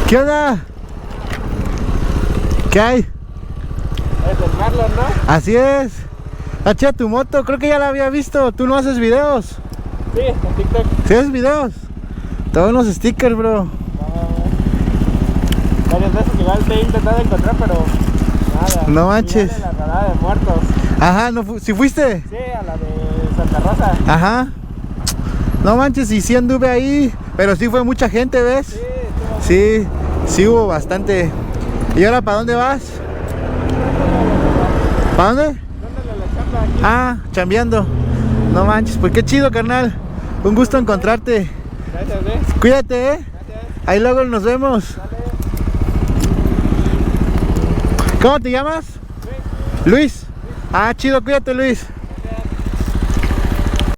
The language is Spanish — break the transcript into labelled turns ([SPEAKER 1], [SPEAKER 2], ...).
[SPEAKER 1] ¿Qué onda? ¿Qué hay?
[SPEAKER 2] Es el Marlon, ¿no?
[SPEAKER 1] Así es. Hacha tu moto, creo que ya la había visto. ¿Tú no haces videos?
[SPEAKER 2] Sí, en TikTok.
[SPEAKER 1] ¿Sí haces videos? Te doy unos stickers, bro.
[SPEAKER 2] Varias veces igual te he intentado encontrar, pero nada.
[SPEAKER 1] No manches.
[SPEAKER 2] Igual en la rodada de muertos.
[SPEAKER 1] Ajá, ¿no ¿sí fuiste?
[SPEAKER 2] Sí, a la de Santa Rosa.
[SPEAKER 1] Ajá. No manches, y sí anduve ahí. Pero sí fue mucha gente, ¿ves?
[SPEAKER 2] Sí, estuvo.
[SPEAKER 1] Sí hubo bastante. ¿Y ahora para dónde vas? ¿Para dónde?
[SPEAKER 2] Dándole la chamba aquí.
[SPEAKER 1] Ah, chambeando. No manches, pues qué chido, carnal. Un gusto encontrarte.
[SPEAKER 2] Gracias,
[SPEAKER 1] Cuídate,
[SPEAKER 2] Gracias.
[SPEAKER 1] Ahí luego nos vemos.
[SPEAKER 2] Dale.
[SPEAKER 1] ¿Cómo te llamas?
[SPEAKER 2] Sí.
[SPEAKER 1] Luis. Ah, chido, cuídate, Luis.